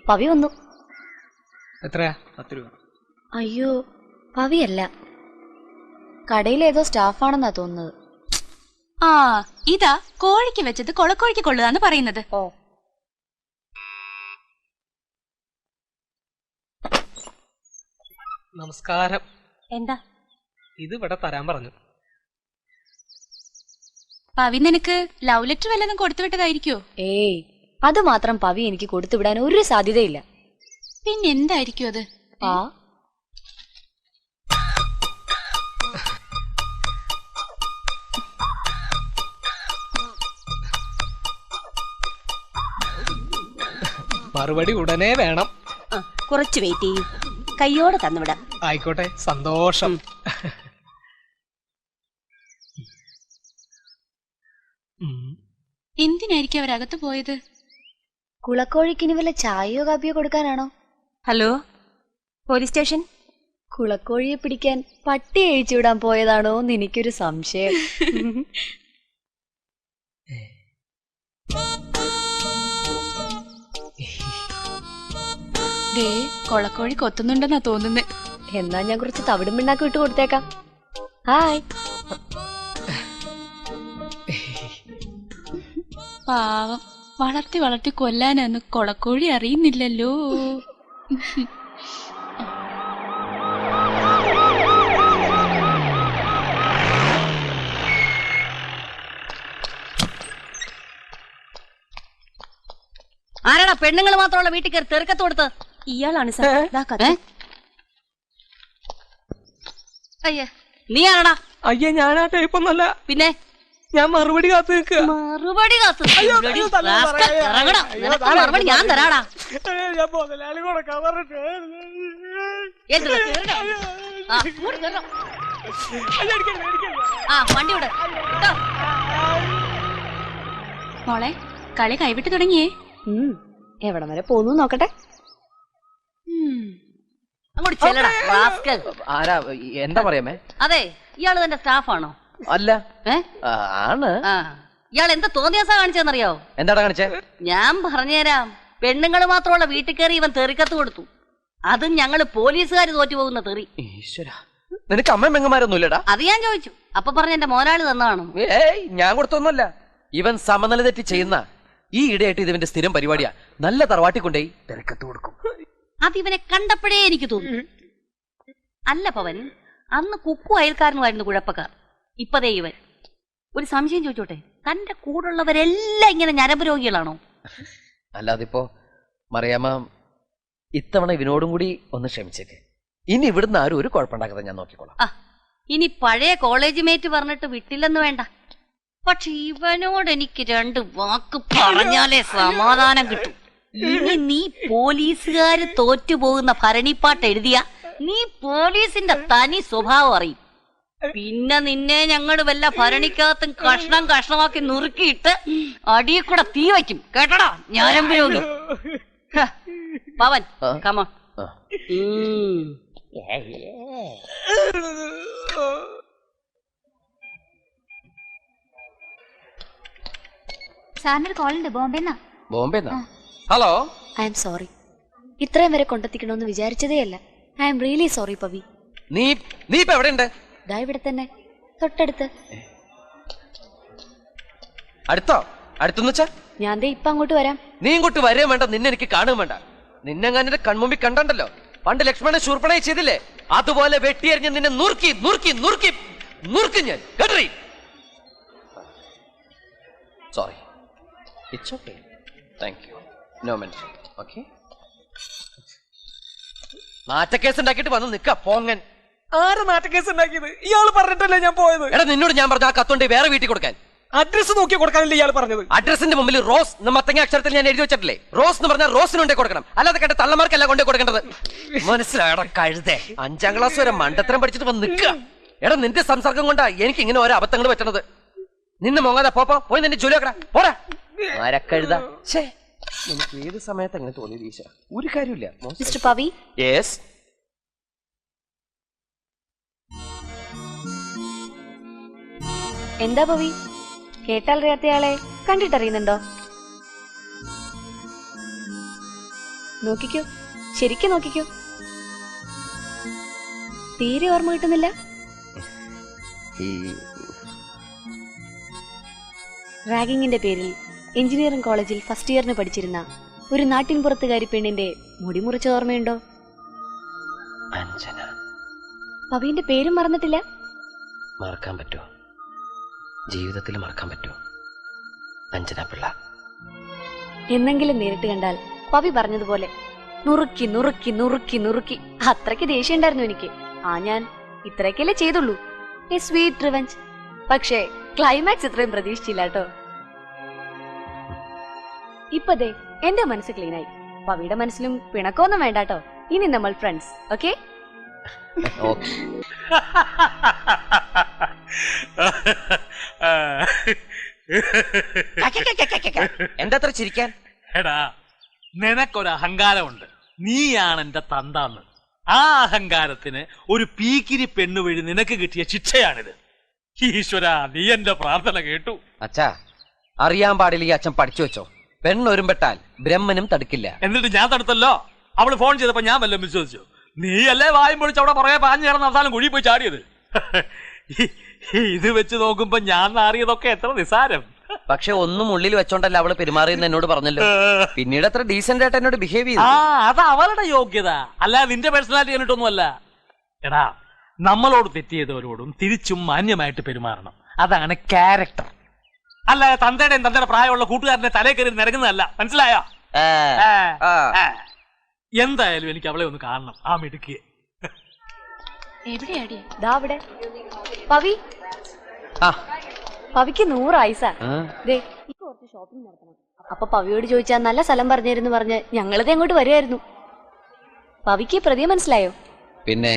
പവി വന്നു. എത്രയാ? 10 രൂപ. അയ്യോ, പവിയല്ല, കടയിലേതോ സ്റ്റാഫാണെന്നാ തോന്നുന്നത്. ആ, ഇതാ കോഴിക്ക് വെച്ചത് കൊളക്കോഴിക്ക് കൊള്ളുകയെന്ന് പറയുന്നത്. ഓ, നമസ്കാരം. എന്താ ഇത് ഇവിടെ തരാൻ പറഞ്ഞു. പവി നിനക്ക് ലവ് ലെറ്റർ വല്ലതും കൊടുത്തുവിട്ടതായിരിക്കോ? ഏയ്, അത് മാത്രം പവി എനിക്ക് കൊടുത്തുവിടാൻ ഒരു സാധ്യതയില്ല. പിന്നെന്തായിരിക്കും അത്? ആ, മറുപടി ഉടനെ വേണം. കുറച്ച് വെയിറ്റ് ചെയ്യൂ, കയ്യോടെ തന്നുവിടാം. ആയിക്കോട്ടെ, സന്തോഷം. എന്തിനായിരിക്കും അവരകത്ത് പോയത്? കുളക്കോഴിക്കിനി വല്ല ചായയോ കാപ്പിയോ കൊടുക്കാനാണോ? Hello, police station. കുളക്കോഴിയെ പിടിക്കാൻ പട്ടി അഴിച്ചുവിടാൻ പോയതാണോന്ന് എനിക്കൊരു സംശയം. ദേ, കൊളക്കോഴി കൊത്തുന്നുണ്ടെന്നാ തോന്നുന്നേ. എന്നാ ഞാൻ കുറച്ച് തവിടും പിണ്ണാക്ക് വിട്ട് കൊടുത്തേക്കാം. ഹായ്. പാവം, വളർത്തി വളർത്തി കൊല്ലാനാന്ന് കൊളക്കോഴി അറിയുന്നില്ലല്ലോ. ആരാടാ പെണ്ണുങ്ങൾ മാത്രമുള്ള വീട്ടിൽ കയറി തെറുക്കത്ത് കൊടുത്ത്? ഇയാളാണ് സാർ. നീ ആരാടാ? അയ്യ, ഞാൻ ആ ടൈപ്പൊന്നല്ല. പിന്നെ ഞാൻ മറുപടി കാത്തു നിൽക്കുക. മറുപടി കാത്തു മറുപടി ഞാൻ തരാടാ. വണ്ടി വിട്. മോളെ, കളി കൈവിട്ട് തുടങ്ങിയേ. എവിടം വരെ പോന്നു നോക്കട്ടെ. അങ്ങോട്ട് ചെല്ലടാ റാസ്കൽ. ആരാ? എന്താ പറയാമേ? അതെ, ഇയാള് തന്റെ സ്റ്റാഫാണോ? അല്ല. ആണ്. ഇയാൾ എന്താ തോന്നിയാസാ കാണിച്ചെന്നറിയോ? എന്താടാ കാണിച്ചേ? ഞാൻ പറഞ്ഞുതരാം. പെണ്ണുങ്ങൾ മാത്രമുള്ള വീട്ടിൽ കയറി ഇവൻ തെറിക്കത്ത് കൊടുത്തു. അതും ഞങ്ങള് പോലീസുകാർ തോറ്റുപോകുന്ന തെറി. ഈശ്വര, നിനക്ക് അമ്മ പെങ്ങന്മാരൊന്നും ഇല്ലടാ? അത് ഞാൻ ചോദിച്ചു. അപ്പൊ പറഞ്ഞ എന്റെ മോനാള് തന്നാണ്. ഏയ്, ഞാൻ കൊടുത്തൊന്നുമല്ല. ഇവൻ സമനില തെറ്റി ചെയ്യുന്ന ഈ ഇടയായിട്ട് ഇതിവന്റെ സ്ഥിരം പരിപാടിയാ. നല്ല തറവാട്ടി കൊണ്ടേ തെറിക്കത്ത് കൊടുക്കും. അതിവനെ കണ്ടപ്പോഴേ എനിക്ക് തോന്നി. അല്ല പവൻ, അന്ന് കുക്കു അയൽക്കാരനുമായിരുന്നു കുഴപ്പക്കാർ. ഇപ്പതേ ഇവൻ. ഒരു സംശയം ചോദിച്ചോട്ടെ, തന്റെ കൂടുള്ളവരെല്ലാം ഇങ്ങനെ ഞരമ്പ് രോഗികളാണോ? അല്ലാതിപ്പോ മറിയാമ്മ ഇത്തവണ ഇവനോടും കൂടി ഒന്ന് ക്ഷമിച്ചേക്ക്. ഇനി ഇവിടുന്ന് ആരും ഒരു കുഴപ്പമുണ്ടാക്കാതെ ഞാൻ നോക്കിക്കോളാം. ഇനി പഴയ കോളേജ് മേറ്റ് പറഞ്ഞിട്ട് വിട്ടില്ലെന്ന് വേണ്ട. പക്ഷെ ഇവനോട് എനിക്ക് 2 വാക്ക് പറഞ്ഞാലേ സമാധാനം കിട്ടും. ഇനി നീ പോലീസുകാര് തോറ്റുപോകുന്ന ഭരണിപ്പാട്ട് എഴുതിയ നീ പോലീസിന്റെ തനി സ്വഭാവം അറിയും. പിന്നെ നിന്നെ ഞങ്ങൾ വല്ല ഭരണിക്കകത്തും കഷ്ണം കഷ്ണമാക്കി നുറുക്കിയിട്ട് അടിയിൽ കൂടെ തീ വയ്ക്കും. കേട്ടടാ ഞാനും രോഗി. പവൻ, കമോൺ. സാറിനൊരു കോളുണ്ട്. ബോംബെന്നാ. ഹലോ. I am sorry. ഇത്രയും വരെ കൊണ്ടെത്തിക്കണമെന്ന് വിചാരിച്ചതേ അല്ല. I am really sorry Pavi. നീ ഇപ്പൊ എവിടെയുണ്ട്? ദാ ഇവിടെ തന്നെ, തൊട്ടടുത്ത്. അടുത്തോ? അടുത്തെന്ന് വെച്ചാ? ഞാൻ ദേ ഇപ്പൊ അങ്ങോട്ട് വരാം. നീ ഇങ്ങോട്ട് വരെയും വേണ്ട, നിന്നെ എനിക്ക് കാണുകയും വേണ്ട. നിന്നെങ്ങാനെ കൺമുമ്പിൽ കണ്ടല്ലോ. പണ്ട് ലക്ഷ്മണൻ ശൂർപ്പണയെ ചെയ്തില്ലേ, അതുപോലെ വെട്ടിയറിഞ്ഞ് നിന്നെ നുറുക്കി നുറുക്കി നുറുക്കി നുറുക്കി ഞാൻ. കേട്ടറി? Sorry. It's okay. Thank you. No mention. Okay. നാറ്റക്കേസ് ഉണ്ടാക്കിയിട്ട് വന്ന് നിക്ക പോങ്ങൻ. ആര് നാട്ടുകേസ് ഉണ്ടാക്കിയത്? ഇയാള് പറഞ്ഞിട്ടല്ലേ ഞാൻ പോയത്. എടാ, നിന്നോട് ഞാൻ പറഞ്ഞ ആ കത്തുണ്ട് വേറെ വീട്ടിൽ കൊടുക്കാൻ. അഡ്രസ് നോക്കി കൊടുക്കാനല്ലേ ഇയാൾ പറഞ്ഞത്? അഡ്രസിന്റെ മുമ്പിൽ റോസ് മത്തങ്ങ അക്ഷരത്തിൽ ഞാൻ എഴുതി വെച്ചിട്ടില്ലേ? റോസ് എന്ന് പറഞ്ഞാൽ റോസിന് കൊണ്ടേ കൊടുക്കണം, അല്ലാതെ കണ്ട തള്ളമാർക്കല്ല കൊണ്ടേ കൊടുക്കേണ്ടത്. മനസ്സിലായടാ കഴുതേ? 5ാം ക്ലാസ് വരെ മണ്ടത്തരം പഠിച്ചിട്ട് വന്ന് നിൽക്കുക. എടാ, നിന്റെ സംസർഗം കൊണ്ടാ എനിക്ക് ഇങ്ങനെ ഓരോ അബദ്ധങ്ങൾ പറ്റണത്. നിന്നെ മോങ്ങാതെ പോയി നിന്റെ ജോലി വെക്കടാ. പോടാ ആരക്കഴുത. എനിക്ക് ഏത് സമയത്ത് അങ്ങനെ തോന്നി ഈശ? ഒരു കാര്യമില്ല. മിസ്റ്റർ പവി. യെസ്. എന്താ പവി? കേട്ടാൽ അറിയാത്തയാളെ കണ്ടിട്ടറിയുന്നുണ്ടോ? നോക്കിക്കോ, ശരിക്കും നോക്കിക്കോ. തീരെ ഓർമ്മ കിട്ടുന്നില്ല. റാഗിങ്ങിന്റെ പേരിൽ എഞ്ചിനീയറിംഗ് കോളേജിൽ ഫസ്റ്റ് ഇയറിന് പഠിച്ചിരുന്ന ഒരു നാട്ടിൻപുറത്തുകാരി പെണ്ണിന്റെ മുടി മുറിച്ച ഓർമ്മയുണ്ടോ? അഞ്ജന. പവിന്റെ പേരും മറന്നിട്ടില്ല? മറക്കാൻ പറ്റുമോ? ജീവിതത്തിൽ മറക്കാൻ പറ്റുമോ? അഞ്ജന പിള്ള. എന്നെങ്കിലും നേരിട്ട് കണ്ടാൽ പവി പറഞ്ഞതുപോലെ നുറുക്കി നുറുക്കി നുറുക്കി നുറുക്കി. അത്രയ്ക്ക് ദേഷ്യം ഉണ്ടായിരുന്നു എനിക്ക്. ഞാൻ ഇത്രയൊക്കെയല്ലേ ചെയ്തുള്ളൂ. A sweet revenge. പക്ഷേ ക്ലൈമാക്സ് ഇത്രയും പ്രതീക്ഷിച്ചില്ല കേട്ടോ. ഇപ്പതേ എന്റെ മനസ്സ് ക്ലീനായി. പവിയുടെ മനസ്സിലും പിണക്കമൊന്നും വേണ്ട കേട്ടോ. ഇനി നമ്മൾ ഫ്രണ്ട്സ്. ഓക്കെ? എന്താ അത്ര ചിരിക്കാൻ? എടാ, നിനക്കൊരു അഹങ്കാരമുണ്ട്. നീയാണ് എന്റെ തന്താന്ന്. ആ അഹങ്കാരത്തിന് ഒരു പീക്കിരി പെണ്ണു വഴി നിനക്ക് കിട്ടിയ ശിക്ഷയാണിത്. ഈശ്വര, നീ എന്റെ പ്രാർത്ഥന കേട്ടു. അച്ഛാ, അറിയാൻ പാടില്ല. അച്ഛൻ പഠിച്ചു വെച്ചോ. പെണ്ണൊരുമ്പെട്ടാൽ ബ്രഹ്മനും തടുക്കില്ല. എന്നിട്ട് ഞാൻ തടുത്തല്ലോ. അവള് ഫോൺ ചെയ്തപ്പോ ഞാൻ വല്ലതും വിശ്വസിച്ചു? നീയല്ലേ വായും പൊളിച്ച് അവിടെ പുറകെ പാഞ്ഞു കിടന്ന് അവസാനം കുഴി പോയി ചാടിയത്. ഇത് വെച്ച് നോക്കുമ്പോ ഞാൻ നാറിയതൊക്കെ എത്ര നിസാരം. പക്ഷെ ഒന്നും ഉള്ളിൽ വെച്ചോണ്ടല്ല അവള് പെരുമാറിയെന്ന് എന്നോട് പറഞ്ഞല്ലോ. പിന്നീട് അത്ര ഡീസന്റ് ആയിട്ട് എന്നോട് ബിഹേവ് ചെയ്തു. അത് അവളുടെ യോഗ്യത, അല്ല നിന്റെ പേഴ്സണാലിറ്റി കണ്ടിട്ടൊന്നും അല്ല. എടാ, നമ്മളോട് തെറ്റിയതവരോടും തിരിച്ചും മാന്യമായിട്ട് പെരുമാറണം. അതാണ് ക്യാരക്ടർ. അല്ല തന്തയുടെയും തന്തയുടെ പ്രായമുള്ള കൂട്ടുകാരനെ തലേ കയറി നിരങ്ങുന്നതല്ല. മനസ്സിലായോ? എന്തായാലും എനിക്ക് അവളെ ഒന്ന് കാണണം, ആ മിടുക്കിയെ. എവിടെയാടി? ദാ അവിടെ. പവി, പവിക്ക് 100 ആയുസാ. കുറച്ച് ഷോപ്പിംഗ് നടത്തണം. അപ്പൊ പവിയോട് ചോദിച്ചാൽ നല്ല സ്ഥലം പറഞ്ഞിരുന്നു പറഞ്ഞ് ഞങ്ങളത് അങ്ങോട്ട് വരുമായിരുന്നു. പവിക്ക് പ്രതിയെ മനസ്സിലായോ? പിന്നെ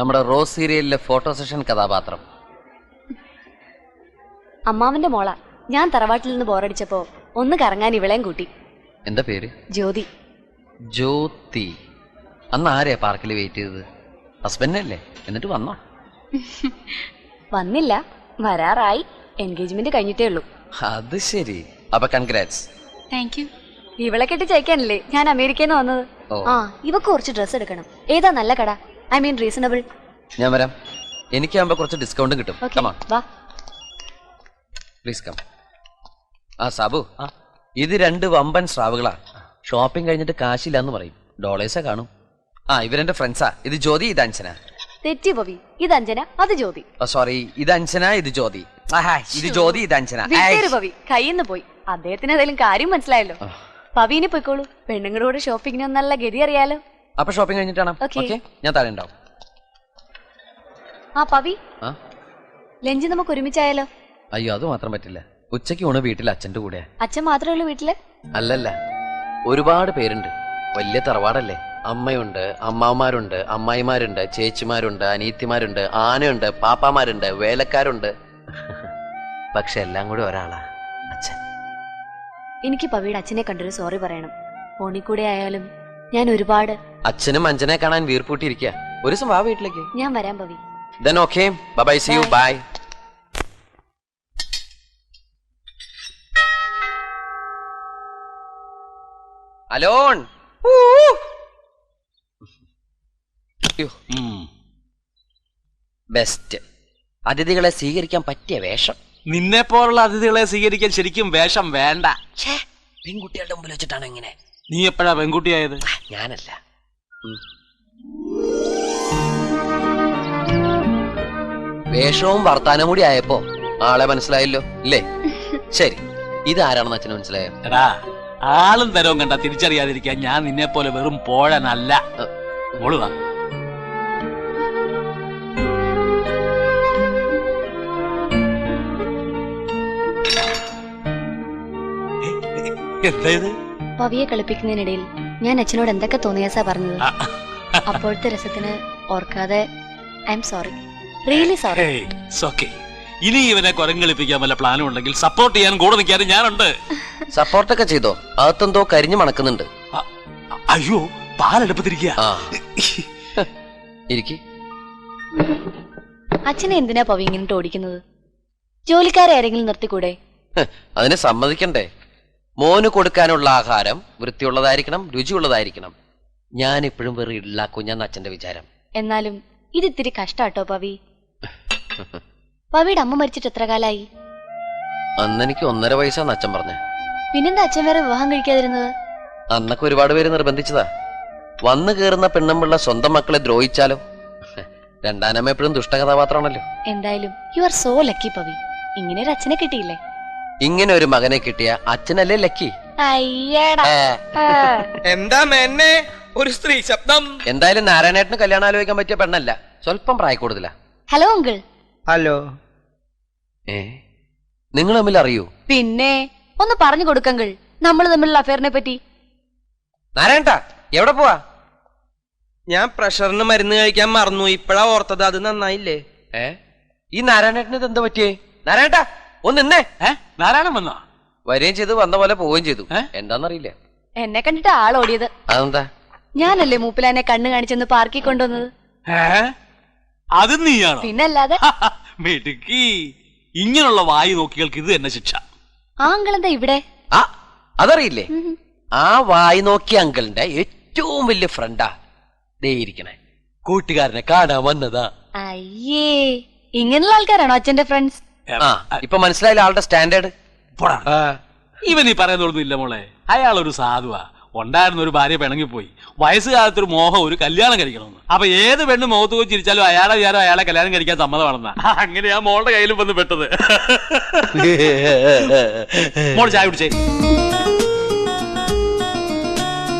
നമ്മുടെ റോസ് സീരിയലിലെ ഫോട്ടോ സെഷൻ കഥാപാത്രം. അമ്മാവന്റെ മോള. ഞാൻ തറവാട്ടിൽ നിന്ന് ബോറടിച്ചപ്പോ ഒന്ന് കറങ്ങാൻ ഇവളെയും കൂട്ടി. എന്താ പേര്? ജ്യോതി. ജ്യോതി. അന്ന് ആരെയാ പാർക്കിൽ വെയിറ്റ് ചെയ്തത്? ഹസ്ബൻഡല്ലേ? എന്നിട്ട് വന്നോ? വന്നില്ല, വരാറായി. എൻഗേജ്മെന്റ് കഴിഞ്ഞിട്ടേ ഉള്ളൂ. അത് ശരി. അപ്പൊ കൺഗ്രാറ്റ്സ്. Thank you. ഇവളെ കെട്ടി ചയക്കാനല്ലേ ഞാൻ അമേരിക്കയിൽ നിന്ന് വന്നത്. ഇവക്ക് കുറച്ച് ഡ്രസ് എടുക്കണം. ഏതാ നല്ല കട? I mean reasonable. ഞാൻ വരാം. എനിക്കാകുമ്പോ കുറച്ച് ഡിസ്കൗണ്ടും കിട്ടും. Please come. സാബു, ഇത് 2 വമ്പൻ സ്രാവുകളാ. ഷോപ്പിംഗ് കഴിഞ്ഞിട്ട് കാശില്ലാന്ന് പറയും. ഡോളേഴ്സാ കാണും. ഇവരെന്റെ ഫ്രണ്ട്സാ. ഇത് ജ്യോതി, ഇത് അഞ്ജന. തെറ്റി പവി. ഇത് അഞ്ജന, അത് ജ്യോതി. സോറി, ഇത് അഞ്ജന, ഇത് ജ്യോതി. ഇത് ജ്യോതി, ഇത് അഞ്ജന. പവി കയ്യിന്ന് പോയി. അദ്ദേഹത്തിന് ഏതായാലും കാര്യം മനസ്സിലായല്ലോ. പവിനെ പോയിക്കോളൂ. പെണ്ണുങ്ങളോട് ഷോപ്പിങ്ങിന് നല്ല ഗതി അറിയാലോ. അപ്പൊ ഷോപ്പിംഗ് കഴിഞ്ഞിട്ടാണ്. ഞാൻ താഴെ ഉണ്ടാവും. പവി, ലഞ്ച് നമുക്ക് ഒരുമിച്ചായാലോ? അയ്യോ, അത് മാത്രം പറ്റില്ല. ഉച്ചയ്ക്ക് ഊണ് വീട്ടിൽ അച്ഛന്റെ കൂടെ. അച്ഛൻ മാത്രമേ ഉള്ളൂ വീട്ടില്? അല്ലല്ല, ഒരുപാട് പേരുണ്ട്. വലിയ തറവാടല്ലേ. അമ്മയുണ്ട്, അമ്മാവന്മാരുണ്ട്, അമ്മായിമാരുണ്ട്, ചേച്ചിമാരുണ്ട്, അനീത്തിമാരുണ്ട്, ആനയുണ്ട്, പാപ്പാമാരുണ്ട്, വേലക്കാരുണ്ട്. പക്ഷെ എല്ലാം കൂടി ഒരാളാ, അച്ഛൻ. എനിക്ക് പവിയുടെ അച്ഛനെ കണ്ടൊരു സോറി പറയണം. ഫോണിൽ കൂടെ ആയാലും ഞാൻ ഒരുപാട്. അച്ഛനും അഞ്ജനെ കാണാൻ വീർപ്പൂട്ടിയിരിക്കുക. ഒരു ദിവസം വാ വീട്ടിലേക്ക്. ഞാൻ വരാം Pavi. Then okay, bye bye, see you, bye. Alone. Best. അതിഥികളെ സ്വീകരിക്കാൻ പറ്റിയ വേഷം. നിന്നെ പോലുള്ള അതിഥികളെ സ്വീകരിക്കാൻ ശരിക്കും വേഷം വേണ്ട. പെൺകുട്ടികളുടെ മുമ്പിൽ വെച്ചിട്ടാണ് ഇങ്ങനെ. നീ എപ്പോഴാ പെൺകുട്ടിയായത്? ഞാനല്ല. വേഷവും വർത്താനം കൂടി ആയപ്പോ ആളെ മനസ്സിലായല്ലോ അല്ലേ? ശരി, ഇതാരാണെന്ന് അച്ഛന് മനസ്സിലായോ? എടാ, ആളും തരവും കണ്ട തിരിച്ചറിയാതിരിക്കാൻ ഞാൻ നിന്നെ പോലെ വെറും പോഴനല്ല. മോളുവാ. എന്തായത്? പവിയെ കളിപ്പിക്കുന്നതിനിടയിൽ ഞാൻ അച്ഛനോട് എന്തൊക്കെ തോന്നിയാസാ പറഞ്ഞത്. അപ്പോഴത്തെ രസത്തിന് ഓർക്കാതെ I am sorry, really sorry. ഇനി ഇവനെ കുരങ്ങളിപ്പിക്കാൻ വല്ല പ്ലാനും ഉണ്ടെങ്കിൽ സപ്പോർട്ട് ചെയ്യാൻ കൂടെ നിൽക്കാനും ഞാനുണ്ട്. സപ്പോർട്ടൊക്കെ ചെയ്തോ? അകത്തെന്തോ കരിഞ്ഞു മണക്കുന്നുണ്ട്. അയ്യോ, പാലെടുപ്പത്തിരിക്കുക. അച്ഛനെ എന്തിനാ പവി ഇങ്ങനെ ഓടിക്കുന്നത്? ജോലിക്കാരെ ആരെങ്കിലും നിർത്തിക്കൂടെ? അതിന് സമ്മതിക്കണ്ടേ? മോന് കൊടുക്കാനുള്ള ആഹാരം വൃത്തിയുള്ളതായിരിക്കണം, രുചിയുള്ളതായിരിക്കണം. ഞാൻ എപ്പോഴും വെറുതെ ഇള്ളാക്കുഞ്ഞാന്ന് അച്ഛന്റെ വിചാരം. എന്നാലും ഇത് ഇത്തിരി കഷ്ടാട്ടോ പവി. പവിയുടെ അമ്മ മരിച്ചിട്ട് എത്ര കാലായി? അന്നെനിക്ക് 1.5 വയസ്സാന്ന് അച്ഛൻ പറഞ്ഞേ. പിന്നെന്താ അച്ഛൻ വേറെ വിവാഹം കഴിക്കാതിരുന്നത്? അന്നൊക്കെ ഒരുപാട് പേര് നിർബന്ധിച്ചതാ. വന്നു കയറുന്ന പെണ്ണുമ്പിള്ള സ്വന്തം മക്കളെ ദ്രോഹിച്ചാലോ? രണ്ടാനമ്മ എപ്പോഴും ദുഷ്ടകഥാപാത്രമാണല്ലോ. എന്തായാലും you are so lucky Pavi. ഇങ്ങനെ ഒരു അച്ഛനെ കിട്ടിയില്ലേ? ഇങ്ങനെ ഒരു മകനെ കിട്ടിയ അച്ഛനല്ലേ ലക്കി. അയ്യടാ. എന്താ മേന്നെ ഒരു സ്ത്രീ ശബ്ദം? എന്തായാലും നാരായണേട്ടന് കല്യാണം ആലോചിക്കാൻ പറ്റിയ പെണ്ണല്ല, സ്വല്പം പ്രായക്കൂടുതലാ. Hello uncle. ഹലോ. നിങ്ങൾ തമ്മിൽ അറിയൂ? പിന്നെ ഒന്ന് പറഞ്ഞു കൊടുക്കങ്കിൾ നമ്മൾ തമ്മിലുള്ള അഫയറിനെ പറ്റി. നാരായണ എവിടെ പോവാ? ഞാൻ പ്രഷറിന് മരുന്ന് കഴിക്കാൻ മറന്നു, ഇപ്പഴാ ഓർത്തത്. അത് നന്നായില്ലേ? ഈ നാരായണേട്ടന് ഇത് എന്താ പറ്റിയേ? നാരായണ ഒന്ന് നിന്നേ. നാരായണൻ വന്നോ? വരികയും ചെയ്തു, വന്ന പോലെ പോവുകയും ചെയ്തു. എന്താന്നറിയില്ല. എന്നെ കണ്ടിട്ട് ആളോടിയത്. അതെന്താ? ഞാനല്ലേ മൂപ്പിലാനെ കണ്ണു കാണിച്ചെന്ന് പാർക്കിൽ കൊണ്ടുവന്നത്. അത് നീയാണോ? പിന്നല്ലാതെ. മിടുക്കി. ഇങ്ങനെയുള്ള വായു നോക്കികൾക്ക് ഇത് തന്നെ ശിക്ഷ. ആ അങ്കിൾ എന്താ ഇവിടെ? ആ അതറിയില്ലേ? ആ വായി നോക്കിയ അങ്കിളിന്റെ ഏറ്റവും വലിയ ഫ്രണ്ടാ ദേ ഇരിക്കണേ. കൂട്ടുകാരനെ കാണാൻ വന്നതാ. അയ്യേ, ഇങ്ങനെയുള്ള ആൾക്കാരാണോ അച്ഛന്റെ ഫ്രണ്ട്സ്? ആ ഇപ്പൊ മനസ്സിലായില്ല ആളുടെ സ്റ്റാൻഡേർഡ്. ഇവൻ ഈ പറയുന്നതൊന്നും ഇല്ല മോളെ. അയാൾ ഒരു സാധുവാ. ഉണ്ടായിരുന്ന ഒരു ഭാര്യ പിണങ്ങിപ്പോയി. വയസ്സുകാലത്തൊരു മോഹം ഒരു കല്യാണം കഴിക്കണമെന്ന്. അപ്പൊ ഏത് പെണ്ണ് മുഖത്ത് പോയി ചിരിച്ചാലും അയാളെ വിചാരം അയാളെ കല്യാണം കഴിക്കാൻ സമ്മതമാണെന്നാ. അങ്ങനെയാ മോളുടെ കയ്യിലും വന്ന് പെട്ടത്. മോള് ചായ കുടിച്ചേ.